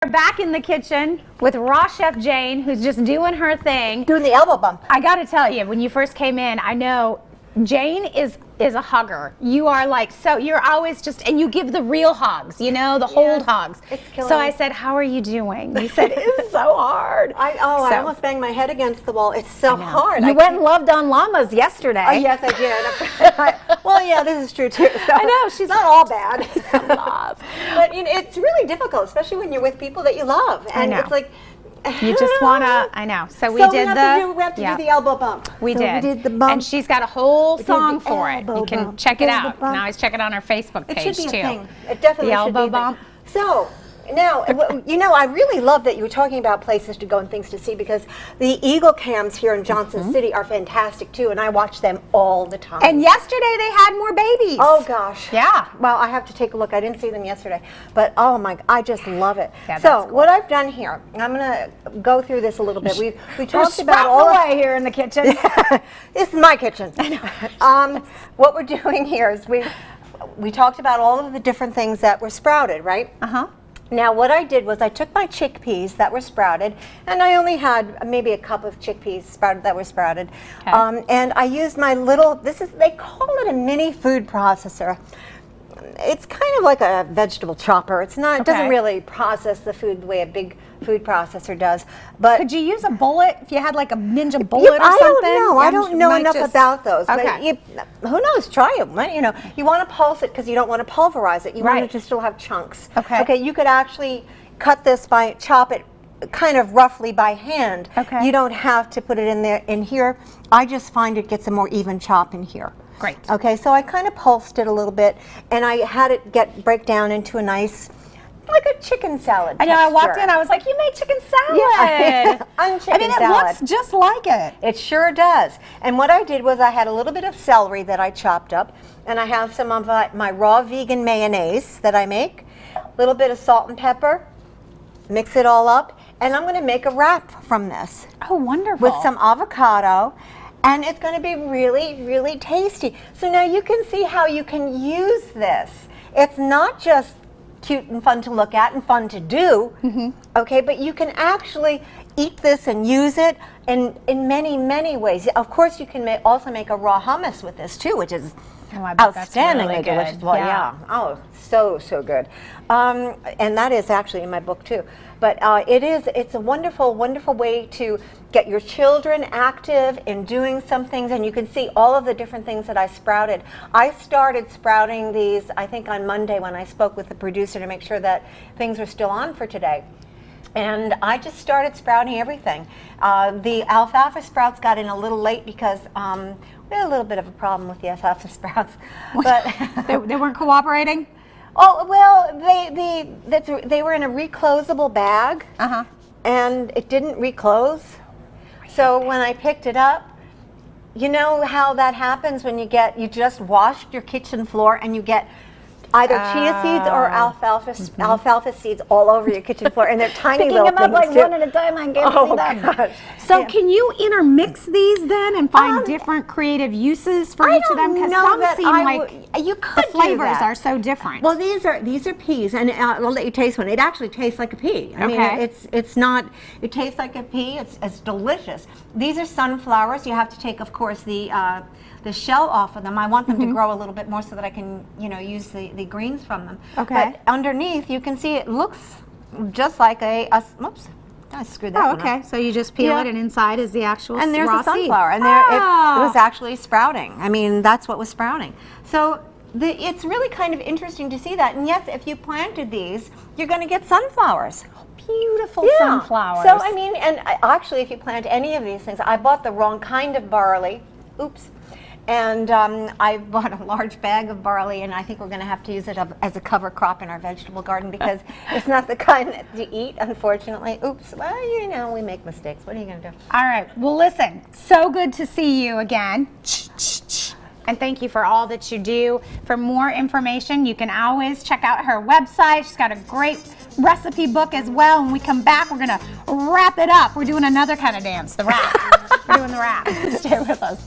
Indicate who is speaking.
Speaker 1: We're back in the kitchen with Raw Chef Jane, who's just doing her thing.
Speaker 2: Doing the elbow bump.
Speaker 1: I got to tell you, when you first came in, I know Jane is a hugger. You are like, so you're always just, and you give the real hugs, you know, the hold hugs.
Speaker 2: It's killing
Speaker 1: so
Speaker 2: me.
Speaker 1: I said, how are you doing? You said, it's so hard.
Speaker 2: I almost banged my head against the wall. It's so hard.
Speaker 1: You went and loved on llamas yesterday.
Speaker 2: Oh, yes, I did. Well, yeah, this is true too. So
Speaker 1: I know, she's
Speaker 2: not all bad.
Speaker 1: some love.
Speaker 2: But you know, it's really difficult, especially when you're with people that you love. And it's like,
Speaker 1: you just want to, I know. So we
Speaker 2: so
Speaker 1: did
Speaker 2: we have to do the elbow bump.
Speaker 1: We
Speaker 2: so
Speaker 1: did.
Speaker 2: We did the bump.
Speaker 1: And she's got a whole song for it. You can
Speaker 2: bump.
Speaker 1: check it out. Now always check it on our Facebook page
Speaker 2: It should be
Speaker 1: too.
Speaker 2: a thing. It definitely
Speaker 1: The elbow
Speaker 2: should be
Speaker 1: bump.
Speaker 2: So now, you know, I really love that you were talking about places to go and things to see, because the Eagle Cams here in Johnson City are fantastic too, and I watch them all the time.
Speaker 1: And yesterday they had more babies.
Speaker 2: Oh gosh.
Speaker 1: Yeah.
Speaker 2: Well, I have to take a look. I didn't see them yesterday, but oh my, I just love it.
Speaker 1: Yeah,
Speaker 2: so
Speaker 1: cool.
Speaker 2: what I've done here, I'm gonna go through this a little bit. We talked about
Speaker 1: all
Speaker 2: all
Speaker 1: away here in the kitchen.
Speaker 2: This is my kitchen. What we're doing here is we talked about all of the different things that were sprouted, right? Now what I did was I took my chickpeas that were sprouted, and I only had maybe a cup of chickpeas sprouted that were sprouted, and I used my little, they call it a mini food processor. It's kind of like a vegetable chopper. It's not. It doesn't really process the food the way a big food processor does. But
Speaker 1: could you use a bullet if you had like a Ninja bullet or something?
Speaker 2: I don't know. I don't know enough about those.
Speaker 1: Okay.
Speaker 2: But who knows? Try it. You know, you want to pulse it because you don't want to pulverize it. You want it to still have chunks.
Speaker 1: Okay.
Speaker 2: Okay. You could actually cut this chop it kind of roughly by hand.
Speaker 1: Okay.
Speaker 2: You don't have to put it in here. I just find it gets a more even chop in here.
Speaker 1: Great.
Speaker 2: Okay, so I kind of pulsed it a little bit, and I had it break down into a nice, like a chicken salad.
Speaker 1: I know. I walked in. I was like, "You made chicken salad."
Speaker 2: Yeah,
Speaker 1: I mean, it looks just like it.
Speaker 2: It sure does. And what I did was I had a little bit of celery that I chopped up, and I have some of my raw vegan mayonnaise that I make, a little bit of salt and pepper, mix it all up, and I'm going to make a wrap from this.
Speaker 1: Oh, wonderful.
Speaker 2: With some avocado. And it's going to be really, really tasty. So now you can see how you can use this. It's not just cute and fun to look at and fun to do, okay, but you can actually eat this and use it in many, many ways. Of course, you can also make a raw hummus with this too, which is outstandingly delicious. Well, yeah. Oh, so good. And that is actually in my book too. But it's a wonderful, wonderful way to get your children active in doing some things, and you can see all of the different things that I sprouted. I started sprouting these, I think, on Monday when I spoke with the producer to make sure that things were still on for today. And I just started sprouting everything. The alfalfa sprouts got in a little late because we had a little bit of a problem with the alfalfa sprouts. But
Speaker 1: they weren't cooperating?
Speaker 2: Oh, well, they were in a reclosable bag, and it didn't reclose. So when I picked it up, you know how that happens when you just washed your kitchen floor and you get either chia seeds or alfalfa seeds all over your kitchen flool, and they're tiny little things.
Speaker 1: Picking them up like one at a time, I can't see them.
Speaker 2: Gosh.
Speaker 1: So can you intermix these then and find different creative uses for each of them? Because some seem like
Speaker 2: you could
Speaker 1: the flavors are so different.
Speaker 2: Well, these are peas, and I'll let you taste one. It actually tastes like a pea. I mean, it's not. It tastes like a pea. It's delicious. These are sunflowers. You have to take, of course, the shell off of them. I want them to grow a little bit more so that I can, use the greens from them.
Speaker 1: Okay.
Speaker 2: But underneath, you can see it looks just like oops, I screwed that one up.
Speaker 1: So you just peel it, and inside is the actual
Speaker 2: and there's
Speaker 1: raw
Speaker 2: a sunflower,
Speaker 1: seed.
Speaker 2: and there it was actually sprouting. I mean, that's what was sprouting. So it's really kind of interesting to see that. And yes, if you planted these, you're going to get sunflowers.
Speaker 1: Beautiful sunflowers.
Speaker 2: So I mean, and actually, if you plant any of these things, I bought the wrong kind of barley. Oops. And I bought a large bag of barley, and I think we're going to have to use it as a cover crop in our vegetable garden because it's not the kind to eat, unfortunately. Oops. Well, we make mistakes. What are you going to do?
Speaker 1: All right. Well, listen, so good to see you again. And thank you for all that you do. For more information, you can always check out her website. She's got a great recipe book as well. When we come back, we're going to wrap it up. We're doing another kind of dance, the wrap. We're doing the wrap. Stay with us.